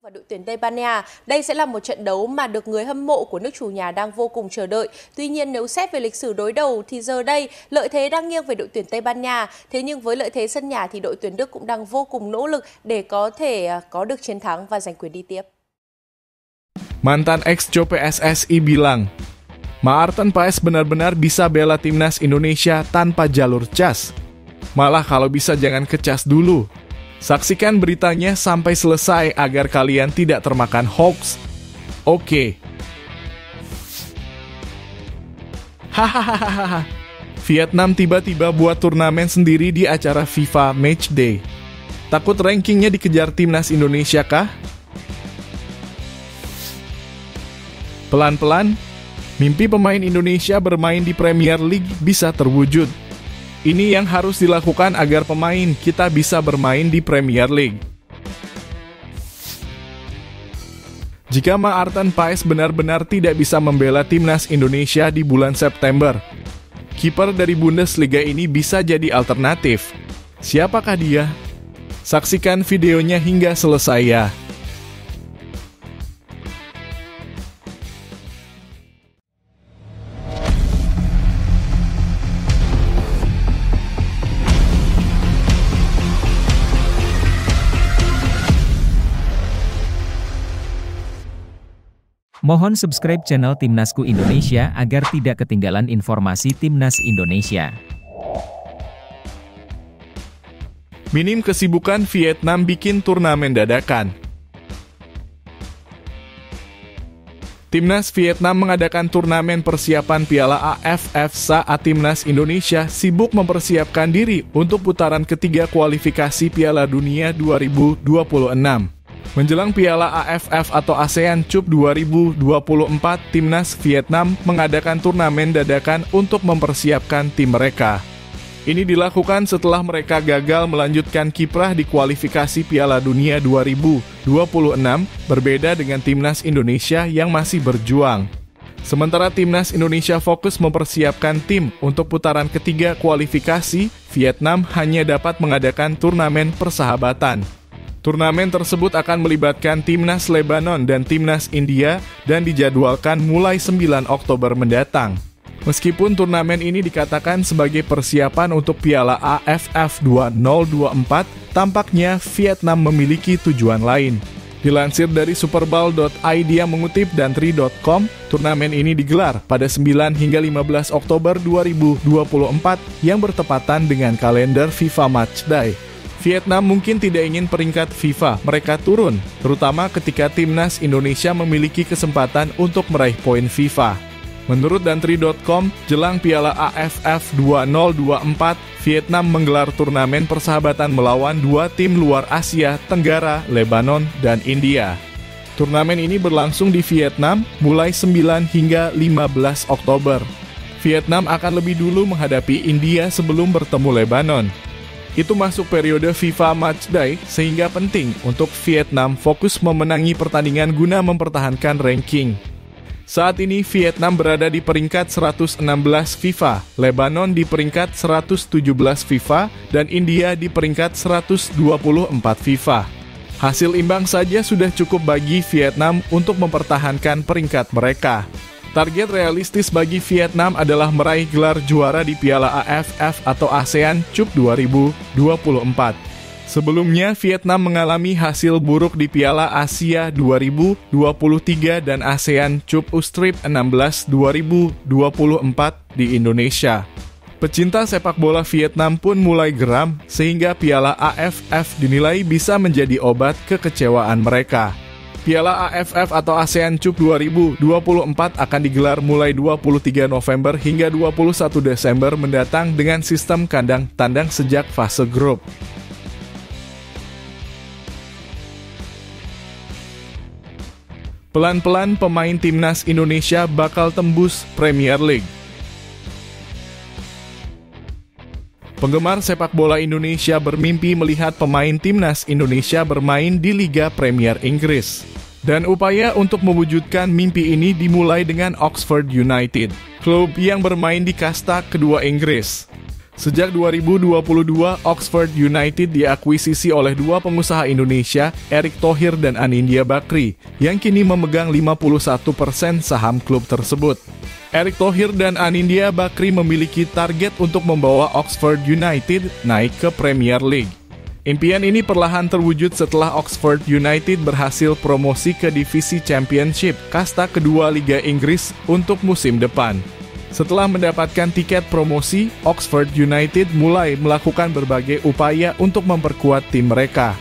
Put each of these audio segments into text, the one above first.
Và đội tuyển Tây Ban Nha, đây sẽ là một trận đấu mà được người hâm mộ của nước chủ nhà đang vô cùng chờ đợi. Tuy nhiên nếu xét về lịch sử đối đầu thì giờ đây lợi thế đang nghiêng về đội tuyển Tây Ban Nha. Thế nhưng với lợi thế sân nhà thì đội tuyển Đức cũng đang vô cùng nỗ lực để có thể có được chiến thắng và giành quyền đi tiếp. Mantan ex-Jo PSSI bilang, Maarten Paes benar-benar bisa bela timnas Indonesia tanpa jalur cas. Malah kalau bisa jangan ke cas dulu. Saksikan beritanya sampai selesai agar kalian tidak termakan hoax. Oke. Hahaha. Vietnam tiba-tiba buat turnamen sendiri di acara FIFA Matchday. Takut rankingnya dikejar timnas Indonesia kah? Pelan-pelan, mimpi pemain Indonesia bermain di Premier League bisa terwujud. Ini yang harus dilakukan agar pemain kita bisa bermain di Premier League. Jika Maarten Paes benar-benar tidak bisa membela timnas Indonesia di bulan September, kiper dari Bundesliga ini bisa jadi alternatif. Siapakah dia? Saksikan videonya hingga selesai ya. Mohon subscribe channel Timnasku Indonesia agar tidak ketinggalan informasi Timnas Indonesia. Minim kesibukan Vietnam bikin turnamen dadakan. Timnas Vietnam mengadakan turnamen persiapan Piala AFF saat Timnas Indonesia sibuk mempersiapkan diri untuk putaran ketiga kualifikasi Piala Dunia 2026. Menjelang Piala AFF atau ASEAN Cup 2024, Timnas Vietnam mengadakan turnamen dadakan untuk mempersiapkan tim mereka. Ini dilakukan setelah mereka gagal melanjutkan kiprah di kualifikasi Piala Dunia 2026, berbeda dengan Timnas Indonesia yang masih berjuang. Sementara Timnas Indonesia fokus mempersiapkan tim untuk putaran ketiga kualifikasi, Vietnam hanya dapat mengadakan turnamen persahabatan. Turnamen tersebut akan melibatkan Timnas Lebanon dan Timnas India dan dijadwalkan mulai 9 Oktober mendatang. Meskipun turnamen ini dikatakan sebagai persiapan untuk Piala AFF 2024, tampaknya Vietnam memiliki tujuan lain. Dilansir dari superball.id yang mengutip dan tri.com, turnamen ini digelar pada 9 hingga 15 Oktober 2024 yang bertepatan dengan kalender FIFA Matchday. Vietnam mungkin tidak ingin peringkat FIFA mereka turun, terutama ketika Timnas Indonesia memiliki kesempatan untuk meraih poin FIFA. Menurut Dantri.com, jelang Piala AFF 2024, Vietnam menggelar turnamen persahabatan melawan dua tim luar Asia Tenggara, Lebanon, dan India. Turnamen ini berlangsung di Vietnam mulai 9 hingga 15 Oktober. Vietnam akan lebih dulu menghadapi India sebelum bertemu Lebanon. Itu masuk periode FIFA Matchday, sehingga penting untuk Vietnam fokus memenangi pertandingan guna mempertahankan ranking. Saat ini Vietnam berada di peringkat 116 FIFA, Lebanon di peringkat 117 FIFA, dan India di peringkat 124 FIFA. Hasil imbang saja sudah cukup bagi Vietnam untuk mempertahankan peringkat mereka. Target realistis bagi Vietnam adalah meraih gelar juara di Piala AFF atau ASEAN Cup 2024. Sebelumnya, Vietnam mengalami hasil buruk di Piala Asia 2023 dan ASEAN Cup U-Strip 16 2024 di Indonesia. Pecinta sepak bola Vietnam pun mulai geram, sehingga Piala AFF dinilai bisa menjadi obat kekecewaan mereka. Piala AFF atau ASEAN Cup 2024 akan digelar mulai 23 November hingga 21 Desember mendatang dengan sistem kandang tandang sejak fase grup. Pelan-pelan pemain Timnas Indonesia bakal tembus Premier League. Penggemar sepak bola Indonesia bermimpi melihat pemain Timnas Indonesia bermain di Liga Premier Inggris. Dan upaya untuk mewujudkan mimpi ini dimulai dengan Oxford United, klub yang bermain di kasta kedua Inggris. Sejak 2022, Oxford United diakuisisi oleh dua pengusaha Indonesia, Erick Thohir dan Anindya Bakri, yang kini memegang 51% saham klub tersebut. Erick Thohir dan Anindya Bakri memiliki target untuk membawa Oxford United naik ke Premier League. Impian ini perlahan terwujud setelah Oxford United berhasil promosi ke divisi Championship, kasta kedua Liga Inggris untuk musim depan. Setelah mendapatkan tiket promosi, Oxford United mulai melakukan berbagai upaya untuk memperkuat tim mereka.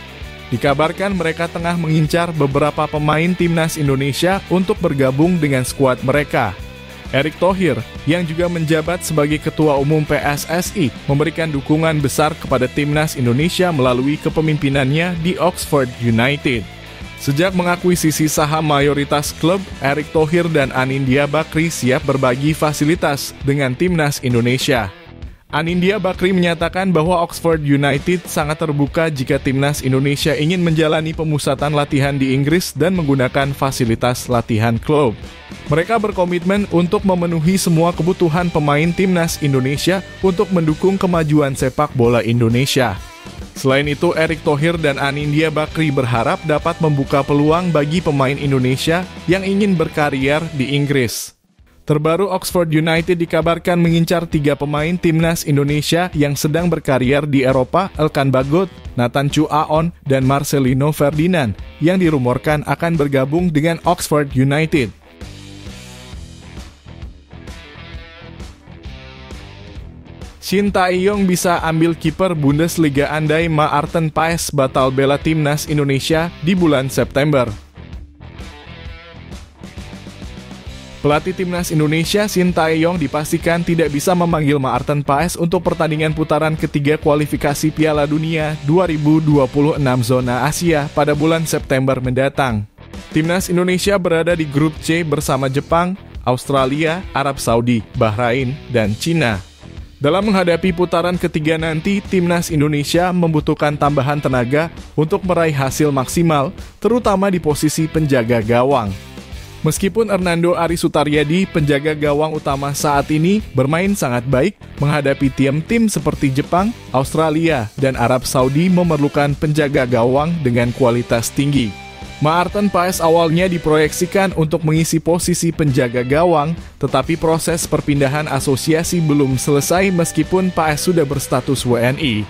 Dikabarkan mereka tengah mengincar beberapa pemain timnas Indonesia untuk bergabung dengan skuad mereka. Erick Thohir, yang juga menjabat sebagai Ketua Umum PSSI, memberikan dukungan besar kepada timnas Indonesia melalui kepemimpinannya di Oxford United. Sejak mengakuisisi saham mayoritas klub, Erick Thohir dan Anindya Bakri siap berbagi fasilitas dengan timnas Indonesia. Anindya Bakri menyatakan bahwa Oxford United sangat terbuka jika timnas Indonesia ingin menjalani pemusatan latihan di Inggris dan menggunakan fasilitas latihan klub. Mereka berkomitmen untuk memenuhi semua kebutuhan pemain timnas Indonesia untuk mendukung kemajuan sepak bola Indonesia. Selain itu, Erick Thohir dan Anindya Bakri berharap dapat membuka peluang bagi pemain Indonesia yang ingin berkarier di Inggris. Terbaru, Oxford United dikabarkan mengincar 3 pemain timnas Indonesia yang sedang berkarier di Eropa, Elkan Bagot, Nathan Chu Aon, dan Marcelino Ferdinand, yang dirumorkan akan bergabung dengan Oxford United. Shin Tae-yong bisa ambil kiper Bundesliga andai Maarten Paes batal bela timnas Indonesia di bulan September. Pelatih timnas Indonesia Shin Tae-yong dipastikan tidak bisa memanggil Maarten Paes untuk pertandingan putaran ketiga kualifikasi Piala Dunia 2026 zona Asia pada bulan September mendatang. Timnas Indonesia berada di grup C bersama Jepang, Australia, Arab Saudi, Bahrain, dan Cina. Dalam menghadapi putaran ketiga nanti, timnas Indonesia membutuhkan tambahan tenaga untuk meraih hasil maksimal, terutama di posisi penjaga gawang. Meskipun Hernando Ari Sutaryadi, penjaga gawang utama saat ini, bermain sangat baik, menghadapi tim-tim seperti Jepang, Australia, dan Arab Saudi memerlukan penjaga gawang dengan kualitas tinggi. Maarten Paes awalnya diproyeksikan untuk mengisi posisi penjaga gawang, tetapi proses perpindahan asosiasi belum selesai meskipun Paes sudah berstatus WNI.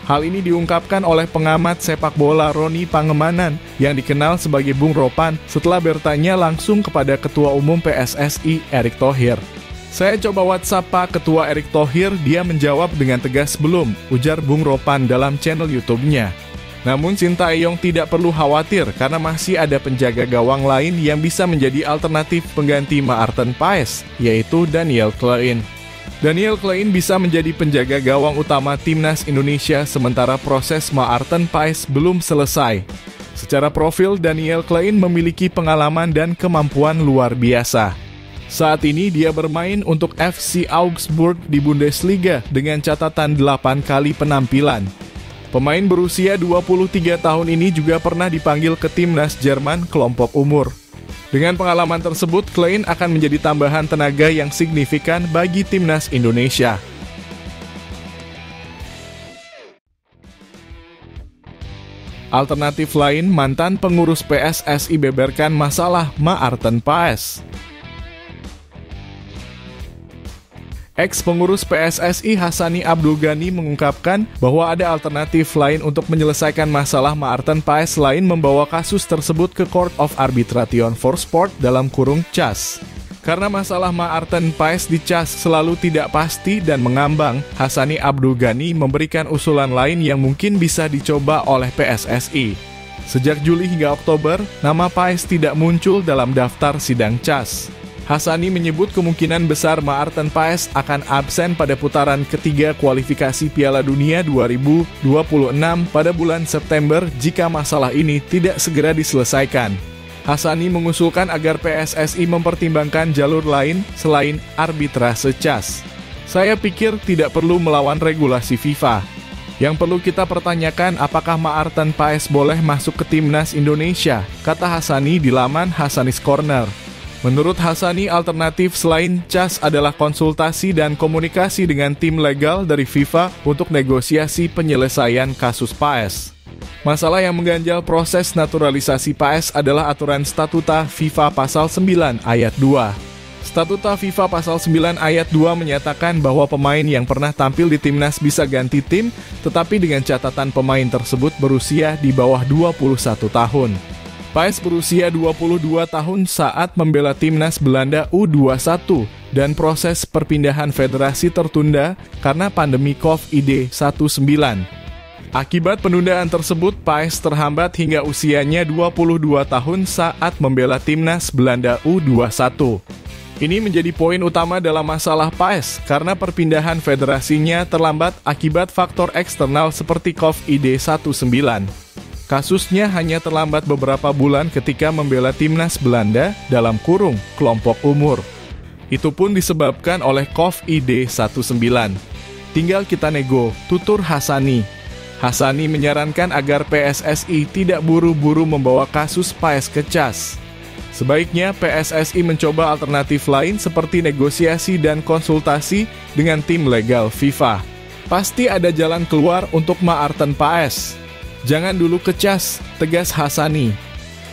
Hal ini diungkapkan oleh pengamat sepak bola Roni Pangemanan yang dikenal sebagai Bung Ropan setelah bertanya langsung kepada Ketua Umum PSSI Erick Thohir. "Saya coba WhatsApp Pak Ketua Erick Thohir, dia menjawab dengan tegas belum," ujar Bung Ropan dalam channel YouTube-nya. Namun Shin Tae-yong tidak perlu khawatir karena masih ada penjaga gawang lain yang bisa menjadi alternatif pengganti Maarten Paes, yaitu Daniel Klein. Daniel Klein bisa menjadi penjaga gawang utama timnas Indonesia sementara proses Maarten Paes belum selesai. Secara profil, Daniel Klein memiliki pengalaman dan kemampuan luar biasa. Saat ini dia bermain untuk FC Augsburg di Bundesliga dengan catatan 8 kali penampilan. Pemain berusia 23 tahun ini juga pernah dipanggil ke timnas Jerman kelompok umur. Dengan pengalaman tersebut, Klein akan menjadi tambahan tenaga yang signifikan bagi timnas Indonesia. Alternatif lain, mantan pengurus PSSI beberkan masalah Maarten Paes. Ex-pengurus PSSI Hassani Abdul Ghani mengungkapkan bahwa ada alternatif lain untuk menyelesaikan masalah Maarten Paes selain membawa kasus tersebut ke Court of Arbitration for Sport (CAS). Karena masalah Maarten Paes di CAS selalu tidak pasti dan mengambang, Hassani Abdul Ghani memberikan usulan lain yang mungkin bisa dicoba oleh PSSI. Sejak Juli hingga Oktober, nama Paes tidak muncul dalam daftar sidang CAS. Hassani menyebut kemungkinan besar Maarten Paes akan absen pada putaran ketiga kualifikasi Piala Dunia 2026 pada bulan September jika masalah ini tidak segera diselesaikan. Hassani mengusulkan agar PSSI mempertimbangkan jalur lain selain arbitrase CAS. "Saya pikir tidak perlu melawan regulasi FIFA. Yang perlu kita pertanyakan apakah Maarten Paes boleh masuk ke timnas Indonesia," kata Hassani di laman Hassanis Corner. Menurut Hassani, alternatif selain CAS adalah konsultasi dan komunikasi dengan tim legal dari FIFA untuk negosiasi penyelesaian kasus PAES. Masalah yang mengganjal proses naturalisasi PAES adalah aturan Statuta FIFA Pasal 9 Ayat 2. Statuta FIFA Pasal 9 Ayat 2 menyatakan bahwa pemain yang pernah tampil di timnas bisa ganti tim, tetapi dengan catatan pemain tersebut berusia di bawah 21 tahun. PAES berusia 22 tahun saat membela timnas Belanda U21 dan proses perpindahan federasi tertunda karena pandemi COVID-19. Akibat penundaan tersebut, PAES terhambat hingga usianya 22 tahun saat membela timnas Belanda U21. Ini menjadi poin utama dalam masalah PAES karena perpindahan federasinya terlambat akibat faktor eksternal seperti COVID-19. Kasusnya hanya terlambat beberapa bulan ketika membela timnas Belanda dalam kurung kelompok umur. Itu pun disebabkan oleh COVID-19. Tinggal kita nego, tutur Hassani. Hassani menyarankan agar PSSI tidak buru-buru membawa kasus PAES ke CAS. Sebaiknya PSSI mencoba alternatif lain seperti negosiasi dan konsultasi dengan tim legal FIFA. Pasti ada jalan keluar untuk maarten PAES. Jangan dulu ke CAS, tegas Hassani.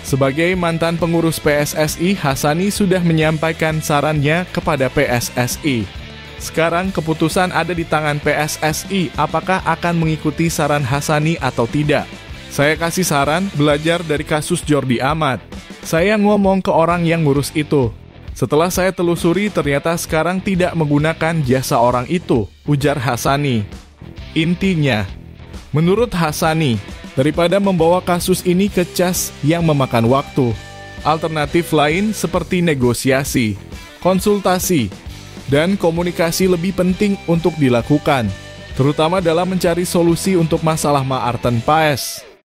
Sebagai mantan pengurus PSSI, Hassani sudah menyampaikan sarannya kepada PSSI. Sekarang keputusan ada di tangan PSSI, apakah akan mengikuti saran Hassani atau tidak. Saya kasih saran, belajar dari kasus Jordi Amat. Saya ngomong ke orang yang ngurus itu. Setelah saya telusuri, ternyata sekarang tidak menggunakan jasa orang itu, ujar Hassani. Intinya, menurut Hassani, daripada membawa kasus ini ke CAS yang memakan waktu, alternatif lain seperti negosiasi, konsultasi, dan komunikasi lebih penting untuk dilakukan, terutama dalam mencari solusi untuk masalah maarten PAES.